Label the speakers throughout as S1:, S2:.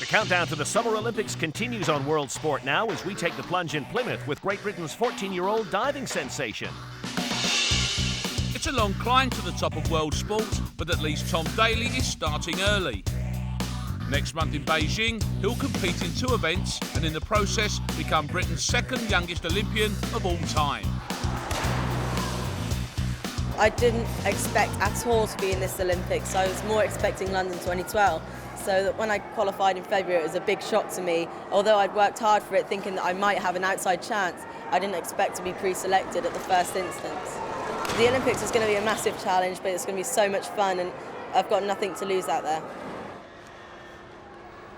S1: The countdown to the Summer Olympics continues on Worldsport now as we take the plunge in Plymouth with Great Britain's 14-year-old diving sensation.
S2: It's a long climb to the top of Worldsport, but at least Tom Daley is starting early. Next month in Beijing, he'll compete in 2 events and in the process become Britain's 2nd youngest Olympian of all time.
S3: I didn't expect at all to be in this Olympics. I was more expecting London 2012. So that when I qualified in February, it was a big shock to me. Although I'd worked hard for it, thinking that I might have an outside chance, I didn't expect to be pre-selected at the first instance. The Olympics is going to be a massive challenge, but it's going to be so much fun, and I've got nothing to lose out there.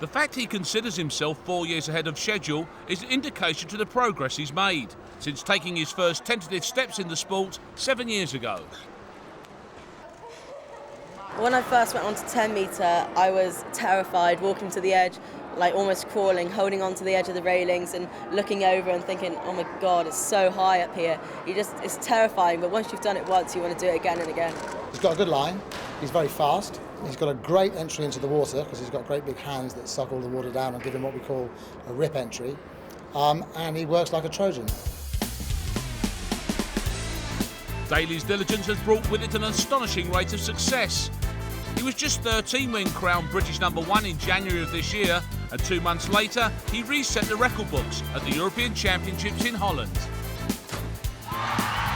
S2: The fact he considers himself 4 years ahead of schedule is an indication to the progress he's made since taking his first tentative steps in the sport 7 years ago.
S3: When I first went onto 10 metre, I was terrified, walking to the edge, like almost crawling, holding on to the edge of the railings and looking over and thinking, oh my God, it's so high up here. It's terrifying, but once you've done it once, you want to do it again and again.
S4: He's got a good line, he's very fast, he's got a great entry into the water because he's got great big hands that suck all the water down and give him what we call a rip entry, and he works like a Trojan.
S2: Daley's diligence has brought with it an astonishing rate of success. He was just 13 when crowned British #1 in January of this year, and 2 months later he reset the record books at the European Championships in Holland.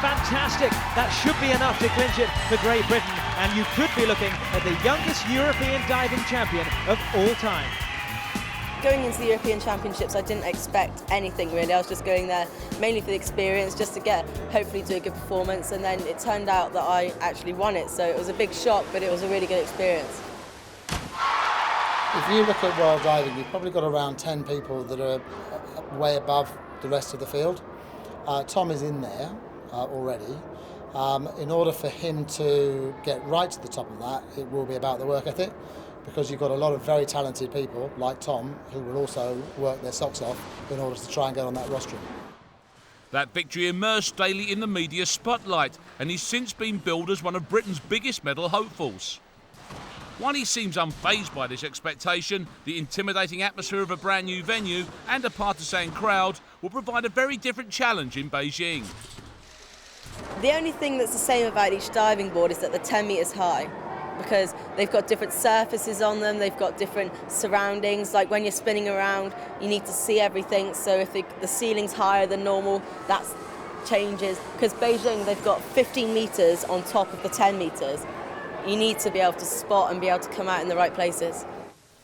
S5: Fantastic! That should be enough to clinch it for Great Britain, and you could be looking at the youngest European diving champion of all time.
S3: Going into the European Championships, I didn't expect anything really. I was just going there mainly for the experience, just to hopefully do a good performance, and then it turned out that I actually won it, so it was a big shock, but it was a really good experience.
S4: If you look at world diving, you've probably got around 10 people that are way above the rest of the field. Tom is in there already. In order for him to get right to the top of that, it will be about the work ethic, because you've got a lot of very talented people like Tom who will also work their socks off in order to try and get on that rostrum.
S2: That victory immersed Daley in the media spotlight, and he's since been billed as one of Britain's biggest medal hopefuls. While he seems unfazed by this expectation, the intimidating atmosphere of a brand new venue and a partisan crowd will provide a very different challenge in Beijing.
S3: The only thing that's the same about each diving board is that they're 10 metres high, because they've got different surfaces on them, they've got different surroundings. Like when you're spinning around, you need to see everything, so if the ceiling's higher than normal, that changes. Because Beijing, they've got 15 metres on top of the 10 metres. You need to be able to spot and be able to come out in the right places.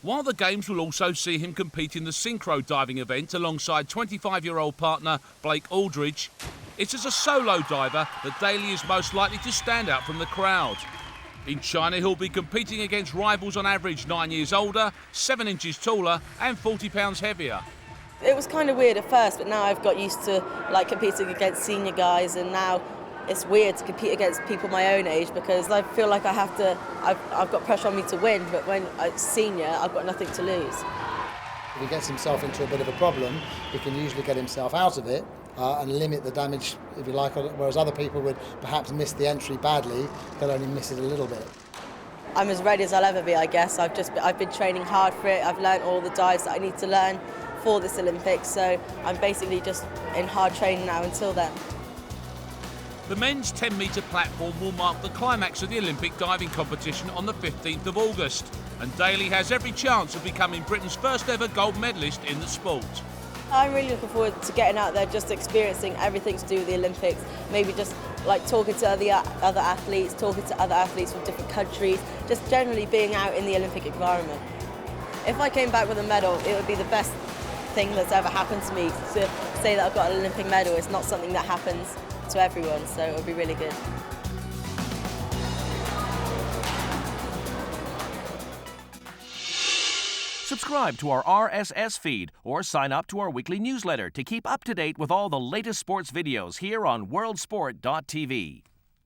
S2: While the Games will also see him compete in the synchro diving event alongside 25-year-old partner Blake Aldridge, it's as a solo diver that Daley is most likely to stand out from the crowd. In China, he'll be competing against rivals on average 9 years older, 7 inches taller and 40 pounds heavier.
S3: It was kind of weird at first, but now I've got used to competing against senior guys, and now it's weird to compete against people my own age because I feel like I've got pressure on me to win, but when I'm senior, I've got nothing to lose.
S4: If he gets himself into a bit of a problem, he can usually get himself out of it and limit the damage, if you like, whereas other people would perhaps miss the entry badly, they'll only miss it a little bit.
S3: I'm as ready as I'll ever be, I guess. I've been training hard for it. I've learned all the dives that I need to learn for this Olympics, so I'm basically just in hard training now until then.
S2: The men's 10-metre platform will mark the climax of the Olympic diving competition on the 15th of August, and Daley has every chance of becoming Britain's first ever gold medalist in the sport.
S3: I'm really looking forward to getting out there, just experiencing everything to do with the Olympics, maybe just talking to other athletes, talking to other athletes from different countries, just generally being out in the Olympic environment. If I came back with a medal, it would be the best thing that's ever happened to me. To say that I've got an Olympic medal is not something that happens to everyone, so it would be really good.
S1: Subscribe to our RSS feed or sign up to our weekly newsletter to keep up to date with all the latest sports videos here on Worldsport.tv.